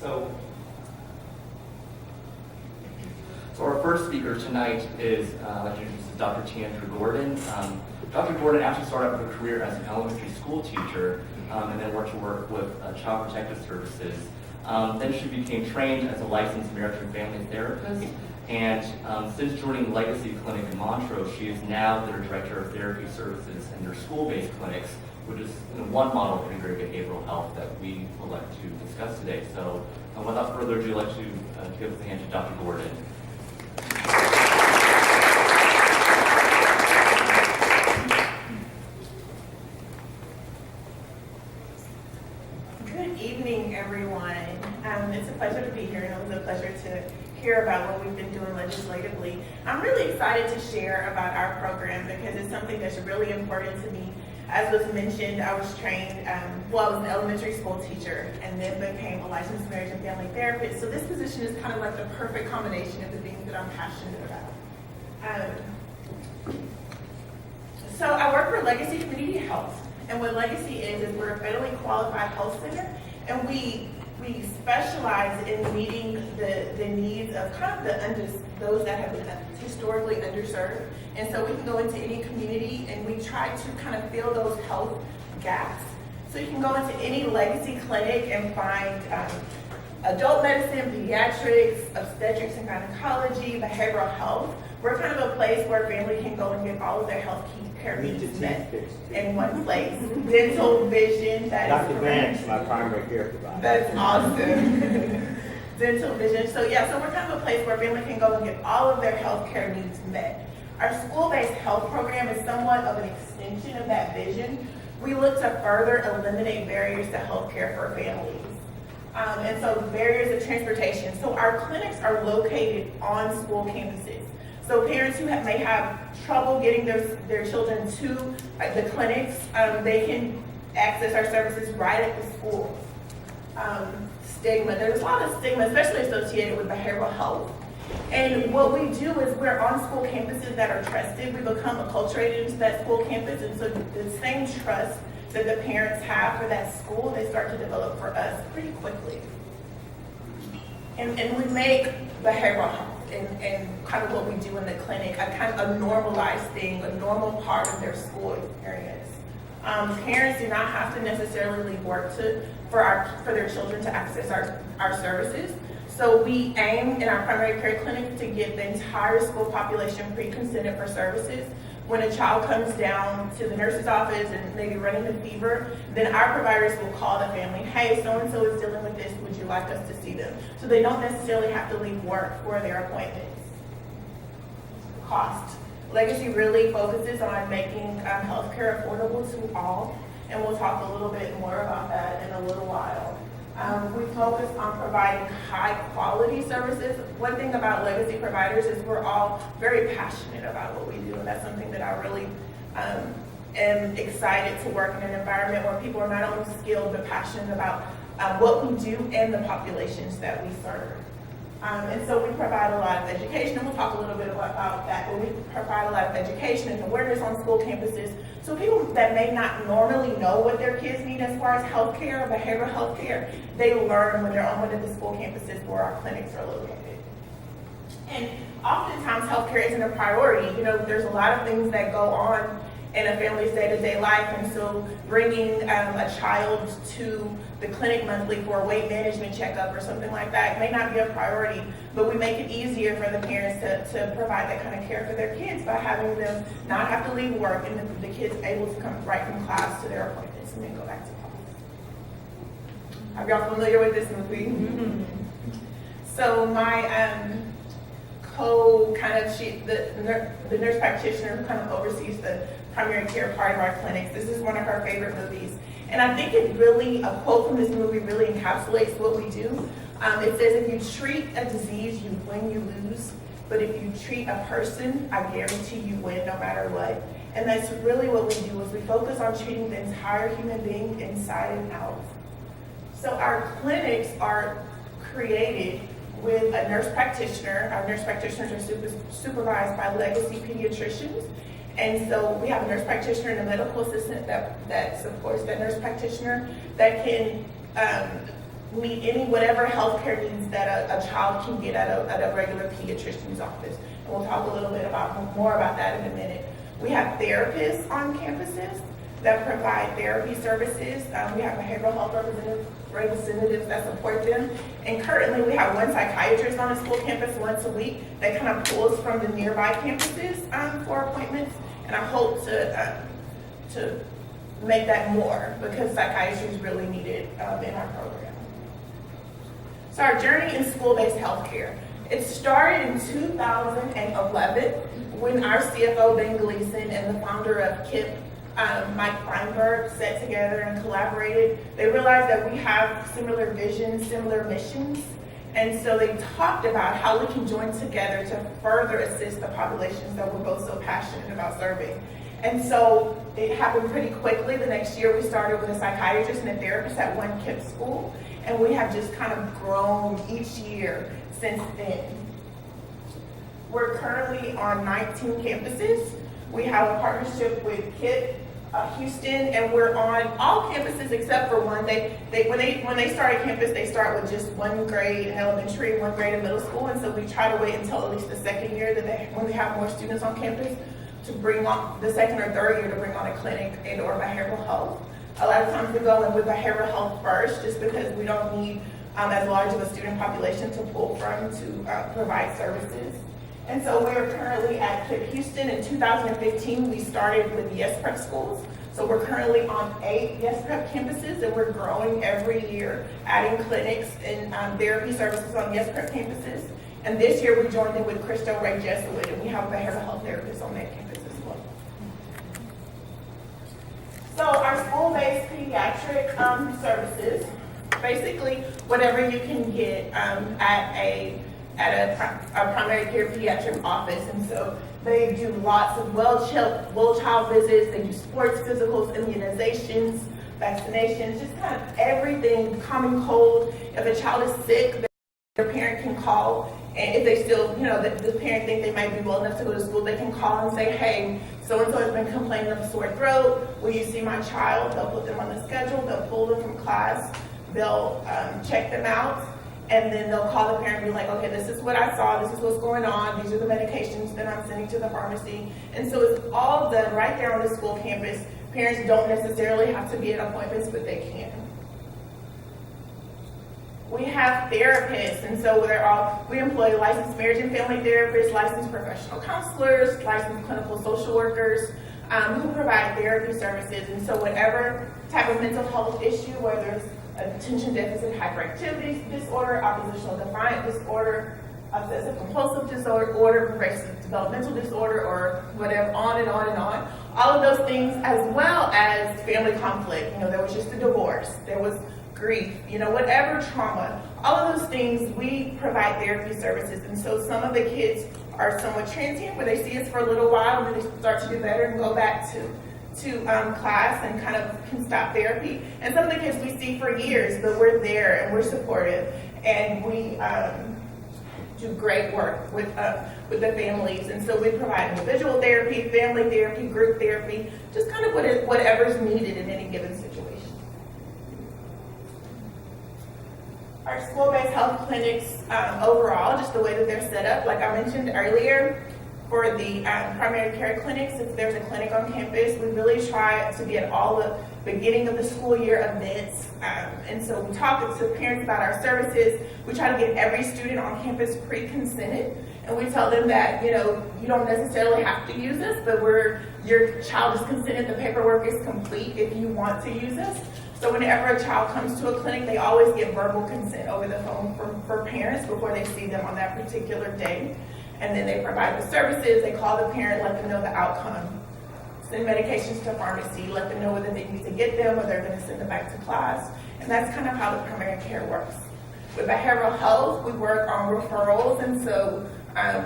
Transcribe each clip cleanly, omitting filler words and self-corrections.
So our first speaker tonight is Dr. Teandra Gordon. Dr. Gordon actually started out her career as an elementary school teacher and then worked with Child Protective Services. Then she became trained as a licensed marriage and family therapist. And since joining Legacy Clinic in Montrose, she is now their Director of Therapy Services in their school-based clinics, which is one model of integrated behavioral health that we would like to discuss today. So without further ado, I'd like to give the hand to Dr. Gordon. Good evening, everyone. It's a pleasure to be here, and it was a pleasure to hear about what we've been doing legislatively. I'm really excited to share about our program because it's something that's really important to me. As was mentioned, I was trained, I was an elementary school teacher and then became a licensed marriage and family therapist. So this position is kind of like the perfect combination of the things that I'm passionate about. So I work for Legacy Community Health. And what Legacy is we're a federally qualified health center, and we specialize in meeting the needs of kind of those that have been historically underserved. And so we can go into any community and we try to kind of fill those health gaps. So you can go into any Legacy clinic and find adult medicine, pediatrics, obstetrics and gynecology, behavioral health. We're kind of a place where family can go and get all of their health care needs met in one place. Dental, vision, that Dr. Grant's my primary care provider. That's awesome. Dental, vision. So we're kind of a place where family can go and get all of their health care needs met. Our school-based health program is somewhat of an extension of that vision. We look to further eliminate barriers to health care for families. And so barriers of transportation. So our clinics are located on school campuses. So parents who may have trouble getting their children to the clinics, they can access our services right at the school. Stigma, there's a lot of stigma, especially associated with behavioral health. And what we do is we're on school campuses that are trusted. We become acculturated into that school campus, and so the same trust that the parents have for that school, they start to develop for us pretty quickly. And we make behavioral health and kind of what we do in the clinic a kind of a normalized thing, a normal part of their school experience. Parents do not have to necessarily leave work for their children to access our services. So we aim in our primary care clinic to get the entire school population pre-consented for services. When a child comes down to the nurse's office and maybe running a fever, then our providers will call the family, hey, so-and-so is dealing with this, would you like us to see them? So they don't necessarily have to leave work for their appointments. Cost. Legacy really focuses on making healthcare affordable to all, and we'll talk a little bit more about that in a little while. We focus on providing high quality services. One thing about Legacy providers is we're all very passionate about what we do, and that's something that I really am excited to work in an environment where people are not only skilled but passionate about what we do and the populations that we serve. And so we provide a lot of education, and we'll talk a little bit about that, but we provide a lot of education and awareness on school campuses. So people that may not normally know what their kids need as far as healthcare or behavioral health care, they learn when they're on one of the school campuses where our clinics are located. And oftentimes healthcare isn't a priority. You know, there's a lot of things that go on in a family's day-to-day life, and so bringing a child to the clinic monthly for a weight management checkup or something like that may not be a priority, but we make it easier for the parents to provide that kind of care for their kids by having them not have to leave work and the kids able to come right from class to their appointments and then go back to class. Are y'all familiar with this movie? Mm-hmm. So my the nurse practitioner who kind of oversees the primary care part of our clinics, this is one of her favorite movies. And I think it really, a quote from this movie really encapsulates what we do. It says, if you treat a disease, you win, you lose. But if you treat a person, I guarantee you win no matter what. And that's really what we do, is we focus on treating the entire human being inside and out. So our clinics are created with a nurse practitioner. Our nurse practitioners are supervised by Legacy pediatricians. And so we have a nurse practitioner and a medical assistant that supports that nurse practitioner that can meet any whatever healthcare needs that a child can get at a regular pediatrician's office. And we'll talk a little bit more about that in a minute. We have therapists on campuses that provide therapy services. We have behavioral health representatives that support them. And currently we have one psychiatrist on a school campus once a week that kind of pulls from the nearby campuses for appointments. And I hope to make that more because psychiatry is really needed in our program. So our journey in school-based healthcare. It started in 2011 when our CFO, Ben Gleason, and the founder of KIP, Mike Feinberg, sat together and collaborated. They realized that we have similar visions, similar missions, and so they talked about how we can join together to further assist the populations that we're both so passionate about serving. And so it happened pretty quickly. The next year we started with a psychiatrist and a therapist at one KIP school, and we have just kind of grown each year since then. We're currently on 19 campuses. We have a partnership with KIP Houston, and we're on all campuses except for one. When they start a campus, they start with just one grade in elementary, one grade in middle school, and so we try to wait until at least the second year when we have more students on campus to bring on the second or third year to bring on a clinic and or behavioral health. A lot of times we go in with behavioral health first, just because we don't need as large of a student population to pull from to provide services. And so we are currently at KIP Houston. In 2015, we started with Yes Prep schools. So we're currently on 8 Yes Prep campuses, and we're growing every year, adding clinics and therapy services on Yes Prep campuses. And this year we joined in with Crystal Ray Jesuit, and we have a behavioral health therapist on that campus as well. So our school-based pediatric services, basically whatever you can get at a primary care pediatric office. And so they do lots of well child visits, they do sports physicals, immunizations, vaccinations, just kind of everything, common cold. If a child is sick, their parent can call, and if they still, the parent think they might be well enough to go to school, they can call and say, hey, so-and-so has been complaining of a sore throat, will you see my child? They'll put them on the schedule, they'll pull them from class, they'll check them out, and then they'll call the parent and be like, okay, this is what I saw, this is what's going on, these are the medications that I'm sending to the pharmacy. And so it's all done right there on the school campus. Parents don't necessarily have to be at appointments, but they can. We have therapists, and so we employ licensed marriage and family therapists, licensed professional counselors, licensed clinical social workers who provide therapy services. And so whatever type of mental health issue, whether it's attention deficit hyperactivity disorder, oppositional defiant disorder, obsessive compulsive disorder, progressive developmental disorder, or whatever, on and on and on. All of those things, as well as family conflict. There was just a divorce, there was grief, whatever trauma, all of those things, we provide therapy services. And so some of the kids are somewhat transient, where they see us for a little while and then they start to do better and go back to class and kind of can stop therapy. And some of the kids we see for years, but we're there and we're supportive, and we do great work with the families. And so we provide individual therapy, family therapy, group therapy, just kind of whatever's needed in any given situation. Our school-based health clinics overall, just the way that they're set up, like I mentioned earlier, for the primary care clinics, if there's a clinic on campus, we really try to be at all the beginning of the school year events. And so we talk to parents about our services. We try to get every student on campus pre-consented. And we tell them that, you don't necessarily have to use us, but your child is consented, the paperwork is complete if you want to use us. So whenever a child comes to a clinic, they always get verbal consent over the phone for parents before they see them on that particular day. And then they provide the services, they call the parent, let them know the outcome, send medications to pharmacy, let them know whether they need to get them or they're going to send them back to class. And that's kind of how the primary care works. With behavioral health, we work on referrals, and so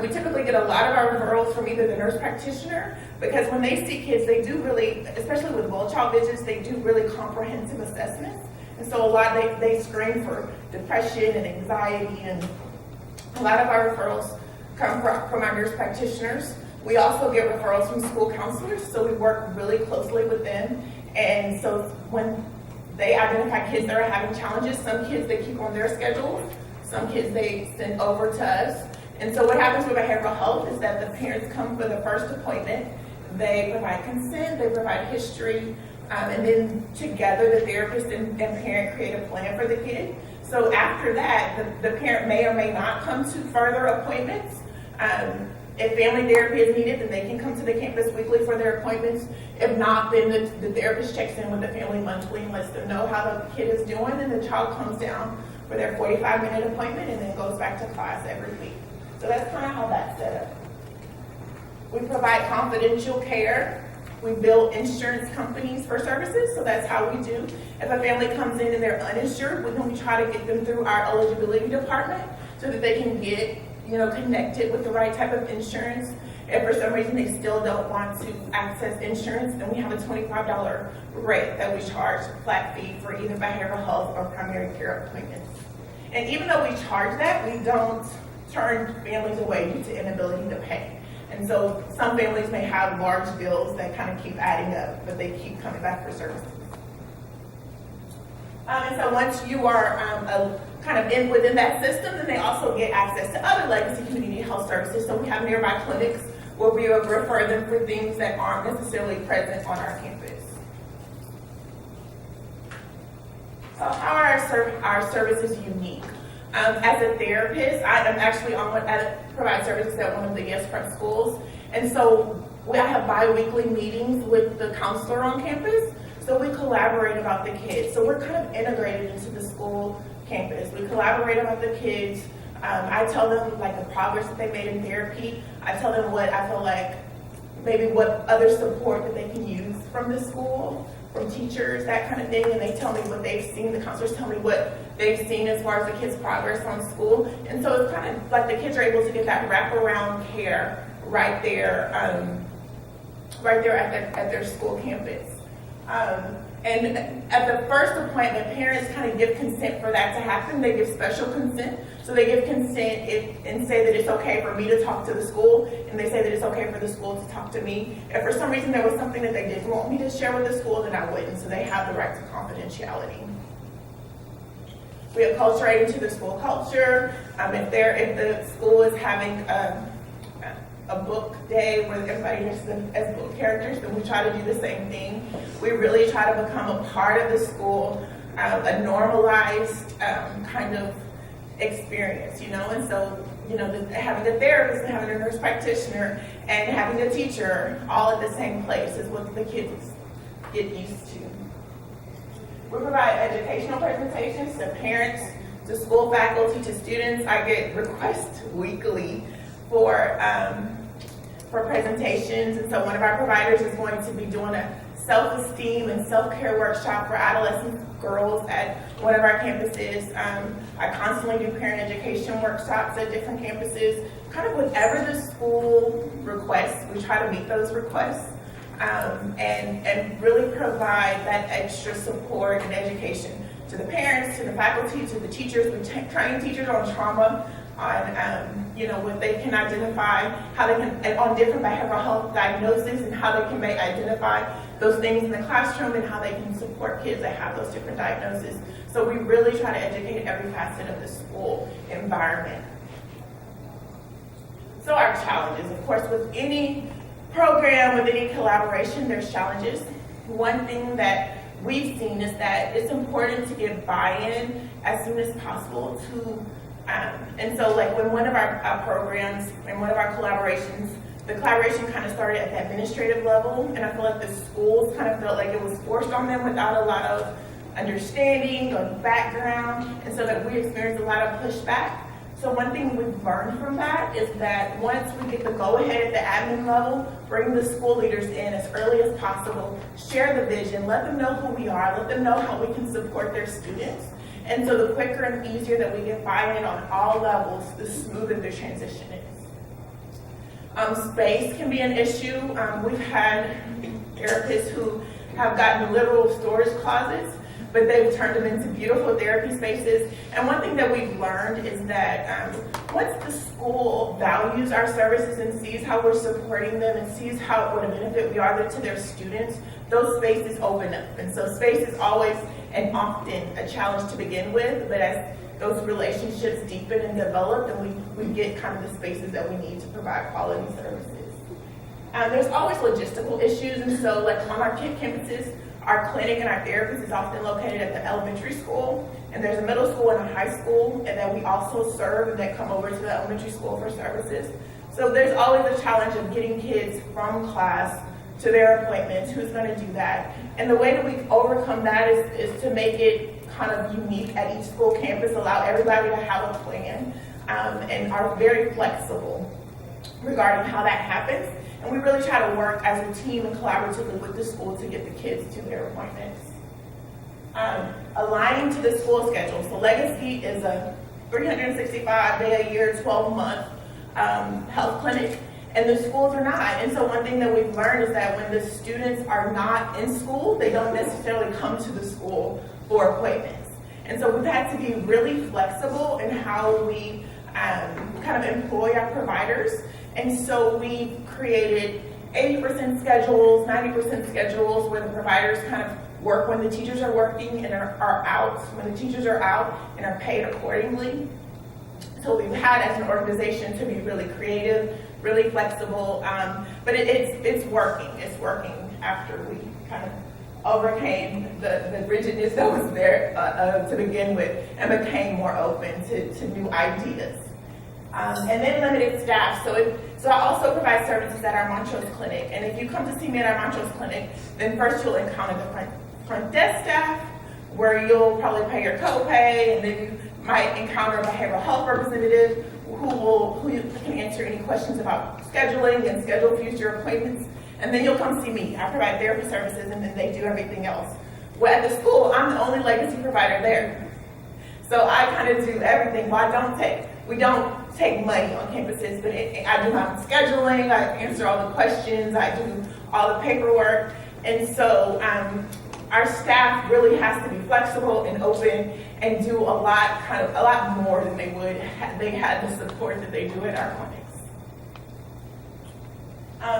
we typically get a lot of our referrals from either the nurse practitioner, because when they see kids, they do really, especially with well child visits, they do really comprehensive assessments. And so they screen for depression and anxiety, and a lot of our referrals come from our nurse practitioners. We also get referrals from school counselors, so we work really closely with them. And so when They identify kids that are having challenges. Some kids they keep on their schedules. Some kids they send over to us. And so what happens with behavioral health is that the parents come for the first appointment. They provide consent, they provide history, and then together the therapist and parent create a plan for the kid. So after that, the parent may or may not come to further appointments. If family therapy is needed, then they can come to the campus weekly for their appointments. If not, then the therapist checks in with the family monthly and lets them know how the kid is doing, and the child comes down for their 45-minute appointment and then goes back to class every week. So that's kind of how that's set up. We provide confidential care. We bill insurance companies for services, so that's how we do. If a family comes in and they're uninsured, we try to get them through our eligibility department so that they can get connected with the right type of insurance. If for some reason they still don't want to access insurance, then we have a $25 rate that we charge flat fee for either behavioral health or primary care appointments. And even though we charge that, we don't turn families away due to inability to pay. And so some families may have large bills that kind of keep adding up, but they keep coming back for services. And so once you are kind of within that system, then they also get access to other legacy community health services. So we have nearby clinics where we will refer them for things that aren't necessarily present on our campus. So how are our services unique? As a therapist, I am actually I provide services at one of the Yes Prep schools. And so I have bi-weekly meetings with the counselor on campus. So we collaborate about the kids. So we're kind of integrated into the school campus. We collaborate about the kids. I tell them like the progress that they made in therapy. I tell them what I feel like, maybe what other support that they can use from the school, from teachers, that kind of thing. And they tell me what they've seen. The counselors tell me what they've seen as far as the kids' progress on school. And so it's kind of like the kids are able to get that wraparound care right there at their school campus. And at the first appointment, parents kind of give consent for that to happen. They give special consent. So they give consent and say that it's okay for me to talk to the school, and they say that it's okay for the school to talk to me. If for some reason there was something that they didn't want me to share with the school, then I wouldn't. So they have the right to confidentiality. We acculturate into the school culture. If the school is having a book day where everybody dresses as book characters, then we try to do the same thing. We really try to become a part of the school, a normalized kind of experience, and so, having a therapist and having a nurse practitioner and having a teacher all at the same place is what the kids get used to. We provide educational presentations to parents, to school faculty, to students. I get requests weekly for presentations, and so one of our providers is going to be doing a self-esteem and self-care workshop for adolescent girls at one of our campuses. I constantly do parent education workshops at different campuses. Kind of whatever the school requests, we try to meet those requests and really provide that extra support and education to the parents, to the faculty, to the teachers. We train teachers on trauma, on what they can identify, how they can, on different behavioral health diagnoses and how they can identify those things in the classroom and how they can support kids that have those different diagnoses. So we really try to educate every facet of the school environment. So our challenges, of course, with any program, with any collaboration, there's challenges. One thing that we've seen is that it's important to get buy-in as soon as possible to and so like when one of our programs and one of our collaborations, the collaboration kind of started at the administrative level, and I feel like the schools kind of felt like it was forced on them without a lot of understanding or background, and so that we experienced a lot of pushback. So one thing we've learned from that is that once we get the go-ahead at the admin level, bring the school leaders in as early as possible, share the vision, let them know who we are, let them know how we can support their students. And so the quicker and easier that we get buy-in on all levels, the smoother the transition is. Space can be an issue. We've had therapists who have gotten literal storage closets, but they've turned them into beautiful therapy spaces. And one thing that we've learned is that once the school values our services and sees how we're supporting them and sees what a benefit we are to their students, those spaces open up. And so space is always and often a challenge to begin with, but as those relationships deepen and develop, then we get kind of the spaces that we need to provide quality services. There's always logistical issues, and so like on our campuses, our clinic and our therapist is often located at the elementary school, and there's a middle school and a high school, and then we also serve and then come over to the elementary school for services. So there's always a challenge of getting kids from class to their appointments. Who's going to do that? And the way that we overcome that is to make it kind of unique at each school campus, allow everybody to have a plan, and are very flexible regarding how that happens. And we really try to work as a team and collaboratively with the school to get the kids to their appointments. Aligning to the school schedule. So Legacy is a 365-day-a-year, 12-month health clinic, and the schools are not. And so one thing that we've learned is that when the students are not in school, they don't necessarily come to the school for appointments. And so we've had to be really flexible in how we kind of employ our providers. And so we created 80% schedules, 90% schedules where the providers kind of work when the teachers are working and are out, when the teachers are out, and are paid accordingly. So we've had as an organization to be really creative, really flexible, but it's working. It's working after we kind of overcame the rigidness that was there to begin with and became more open to new ideas. And then limited staff. So I also provide services at our Montrose clinic. And if you come to see me at our Montrose clinic, then first you'll encounter the front desk staff, where you'll probably pay your copay, and then you might encounter a behavioral health representative who can answer any questions about scheduling and schedule future appointments. And then you'll come see me. I provide therapy services, and then they do everything else. Well, at the school, I'm the only legacy provider there. So I kind of do everything. We don't take money on campuses, but I do my scheduling, I answer all the questions, I do all the paperwork. And so our staff really has to be flexible and open and do a lot more than they would they had the support that they do at our clinics.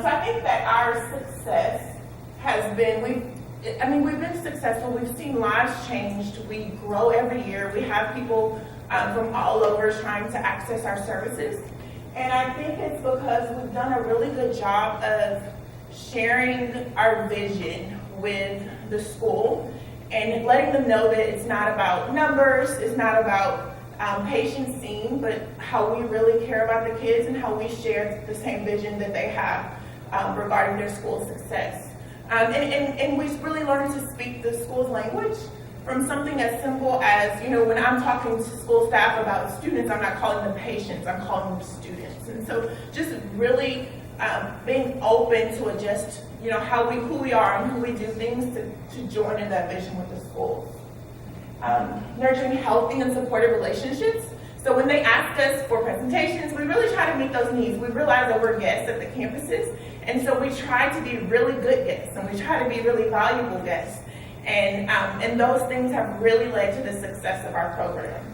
So I think that our success has been, we've been successful. We've seen lives changed. We grow every year. We have people from all over trying to access our services. And I think it's because we've done a really good job of sharing our vision with the school and letting them know that it's not about numbers, it's not about patients seen, but how we really care about the kids and how we share the same vision that they have regarding their school success. And we really learned to speak the school's language, from something as simple as, when I'm talking to school staff about students, I'm not calling them patients, I'm calling them students. And so just really being open to adjust, who we are and who we do things to join in that vision with the schools. Nurturing healthy and supportive relationships. So when they ask us for presentations, we really try to meet those needs. We realize that we're guests at the campuses, and so we try to be really good guests, and we try to be really valuable guests. And those things have really led to the success of our program.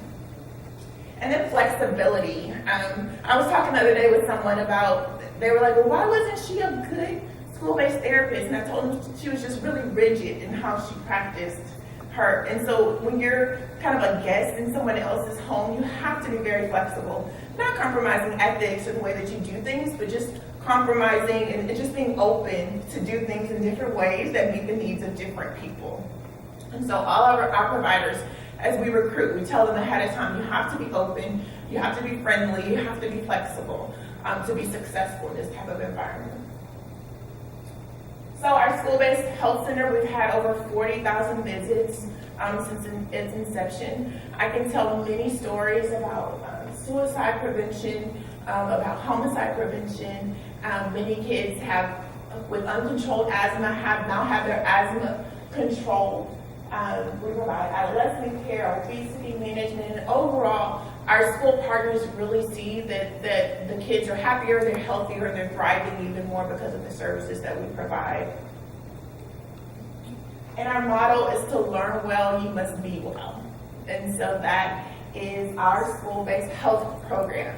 And then flexibility. I was talking the other day with someone about, they were like, well, why wasn't she a good school-based therapist? And I told them she was just really rigid in how she practiced her. And so when you're kind of a guest in someone else's home, you have to be very flexible, not compromising ethics or the way that you do things, but just compromising and just being open to do things in different ways that meet the needs of different people. And so all of our providers, as we recruit, we tell them ahead of time, you have to be open, you have to be friendly, you have to be flexible to be successful in this type of environment. So our school-based health center, we've had over 40,000 visits since its inception. I can tell many stories about suicide prevention, about homicide prevention. Many kids with uncontrolled asthma now have their asthma controlled. We provide adolescent care, obesity management, and overall, our school partners really see that the kids are happier, they're healthier, and they're thriving even more because of the services that we provide. And our motto is to learn well, you must be well. And so that is our school-based health program.